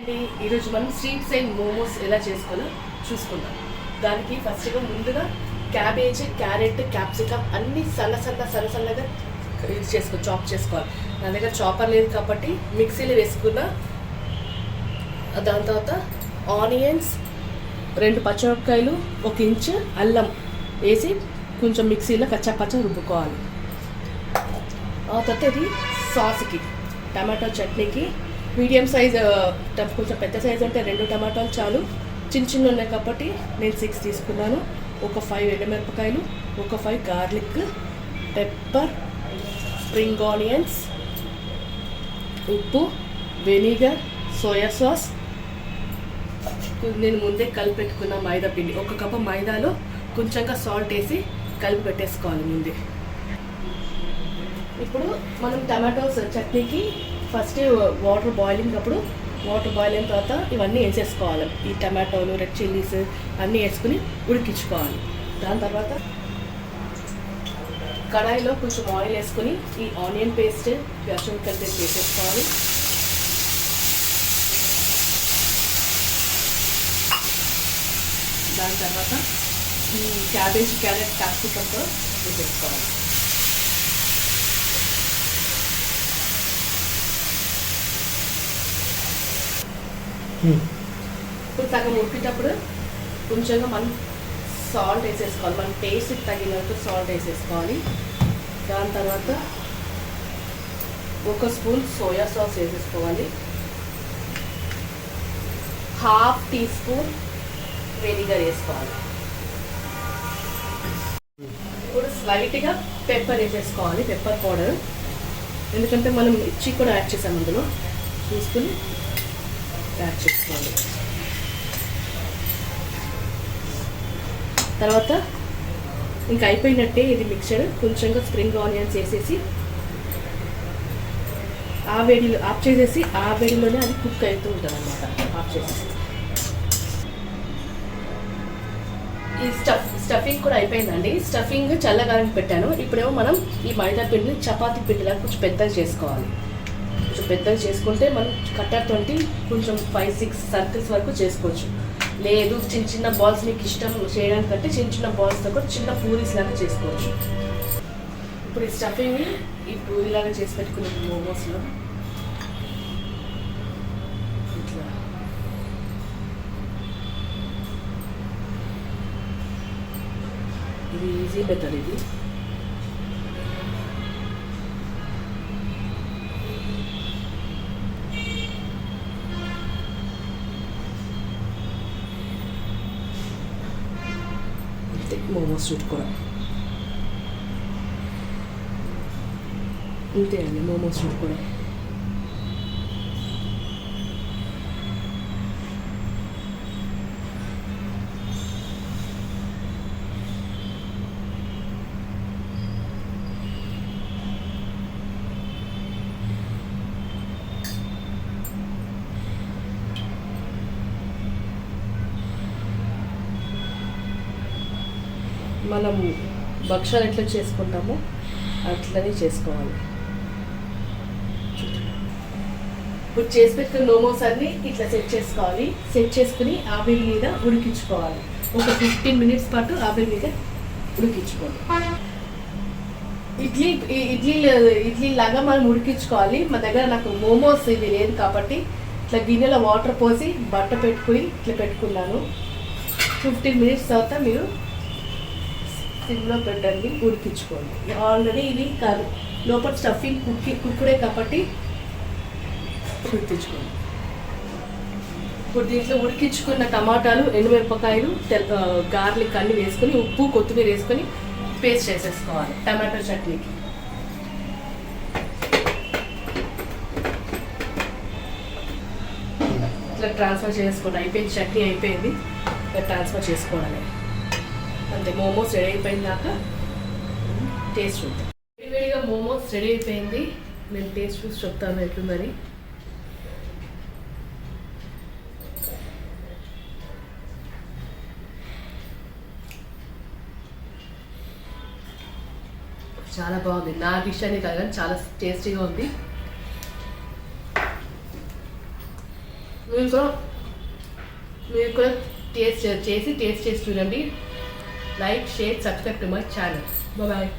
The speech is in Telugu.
అండి ఈరోజు మనం స్ట్రీట్ సైడ్ మోమోస్ ఎలా చేసుకోవాలో చూసుకుందాం. దానికి ఫస్ట్గా ముందుగా క్యాబేజ్, క్యారెట్, క్యాప్సికమ్ అన్నీ సన్నగా చాప్ చేసుకోవాలి. నా దగ్గర చాపర్ లేదు కాబట్టి మిక్సీలో వేసుకున్న. దాని తర్వాత ఆనియన్స్, 2 పచ్చిమిరపకాయలు, 1 ఇంచు అల్లం వేసి కొంచెం మిక్సీలో కచ్చా రుబ్బుకోవాలి. ఆ తర్వాత ఇది సాస్కి, టమాటో చట్నీకి మీడియం సైజ్, కొంచెం పెద్ద సైజ్ అంటే 2 టమాటాలు చాలు. చిన్న ఉన్నాయి కాబట్టి నేను 6 తీసుకున్నాను. ఒక 5 ఎండుమిరపకాయలు, ఒక 5 గార్లిక్, పెప్పర్, స్ప్రింగ్ ఆనియన్స్, ఉప్పు, వెనిగర్, సోయా సాస్, నేను ముందే కలిపి పెట్టుకున్న మైదా పిండి, 1 కప్పు మైదాలో కొంచెంగా సాల్ట్ వేసి కలిపి పెట్టేసుకోవాలి ముందే. ఇప్పుడు మనం టమాటోస్ చట్నీకి ఫస్ట్ వాటర్ బాయిలింగ్ అప్పుడు వాటర్ బాయిల్ అయిన తర్వాత ఇవన్నీ వేసేసుకోవాలి. ఈ టమాటోలు, రెడ్ చిల్లీస్ అన్నీ వేసుకుని ఉడికించుకోవాలి. దాని తర్వాత కడాయిలో కొంచెం ఆయిల్ వేసుకుని ఈ ఆనియన్ పేస్ట్, పచ్చిమిరపకాయ పేస్ట్ వేసేసుకోవాలి. దాని తర్వాత ఈ క్యాబేజ్, క్యారెట్, క్యాప్సికమ్తో వేసేసుకోవాలి. ఇప్పుడు సగం ఉడికేటప్పుడు కొంచెంగా మనం సాల్ట్ వేసేసుకోవాలి. మన టేస్ట్కి తగినంత సాల్ట్ వేసేసుకోవాలి. దాని తర్వాత 1 స్పూన్ సోయా సాస్ వేసేసుకోవాలి. 1/2 టీ స్పూన్ వెనిగర్ వేసుకోవాలి. ఇప్పుడు స్లైట్గా పెప్పర్ వేసేసుకోవాలి, పెప్పర్ పౌడర్. ఎందుకంటే మనం మిర్చి కూడా యాడ్ చేసాం, అందులో చూసుకుని యాడ్ చేసుకోవాలి. తర్వాత ఇంకా అయిపోయినట్టే ఇది మిక్చర్. కొంచెంగా స్ప్రింగ్ ఆనియన్స్ వేసేసి ఆ వేడిలో ఆఫ్ చేసేసి, ఆ వేడిలోనే అది కుక్ అవుతూ ఉంటుంది అన్నమాట. ఆఫ్ చేసేసి ఈ స్టఫింగ్ కూడా అయిపోయిందండి. స్టఫింగ్ చల్లగానికి పెట్టాను. ఇప్పుడేమో మనం ఈ మైదా పిండిని చపాతీ పిండిలాగా కొంచెం పెద్దగా చేసుకోవాలి. కొంచెం పెద్దగా చేసుకుంటే మనం కట్టర్తోటి కొంచెం 5-6 సర్కిల్స్ వరకు చేసుకోవచ్చు. లేదు చిన్న బాల్స్ మీకు ఇష్టం చేయడానికంటే చిన్న బాల్స్తో కూడా చిన్న పూరీస్ లాగా చేసుకోవచ్చు. ఇప్పుడు ఈ స్టఫింగ్ని ఈ పూరీలాగా చేసి పెట్టుకునే మోమోస్లో ఇట్లా ఇది ఈజీ మెథడ్. ఇది మోమోస్ చుట్టుకోవడం ఇంతే అండి. మోమోస్ చుట్టుకోవడం మనము భక్షాలు ఎట్లా చేసుకుంటామో అట్లనే చేసుకోవాలి. ఇప్పుడు చేసి పెట్టిన మోమోస్ అన్ని ఇట్లా సెట్ చేసుకోవాలి. సెట్ చేసుకుని ఆవిరి మీద ఉడికించుకోవాలి. ఒక 15 మినిట్స్ పాటు ఆవిరి మీద ఉడికించుకోవాలి. ఇడ్లీ లాగా మనం ఉడికించుకోవాలి. మా దగ్గర నాకు మోమోస్ ఇది లేదు కాబట్టి ఇట్లా గిన్నెలో వాటర్ పోసి బట్ట పెట్టుకుని ఇట్లా పెట్టుకున్నాను. 15 మినిట్స్ తర్వాత మీరు సిమ్లో పెట్టండి, ఉడికించుకోండి. ఆల్రెడీ ఇవి కాదు, లోపల స్టఫింగ్ కుక్కుడే కాబట్టి ఉడికించుకోండి. ఇప్పుడు దీంట్లో ఉడికించుకున్న టమాటాలు, ఎండుమిరపకాయలు, గార్లిక్ అన్నీ వేసుకొని ఉప్పు, కొత్తిమీర వేసుకొని పేస్ట్ చేసేసుకోవాలి టమాటో చట్నీకి. ఇట్లా ట్రాన్స్ఫర్ చేసుకోండి. అయిపోయింది, చట్నీ అయిపోయింది. ఇట్లా ట్రాన్స్ఫర్ చేసుకోవాలి అంతే. మోమోస్ రెడీ అయిపోయిందాక టేస్ట్ చూద్దాం. వేడివేడిగా మోమోస్ రెడీ అయిపోయింది. నేను టేస్ట్ చూసి చెప్తాను ఎట్లుందని. చాలా బాగుంది. నా డిష్ అని కాదు, చాలా టేస్టీగా ఉంది. మీరు సో మీరు కూడా టేస్ట్ చేసి చూడండి. Like, share, subscribe to my channel. Bye.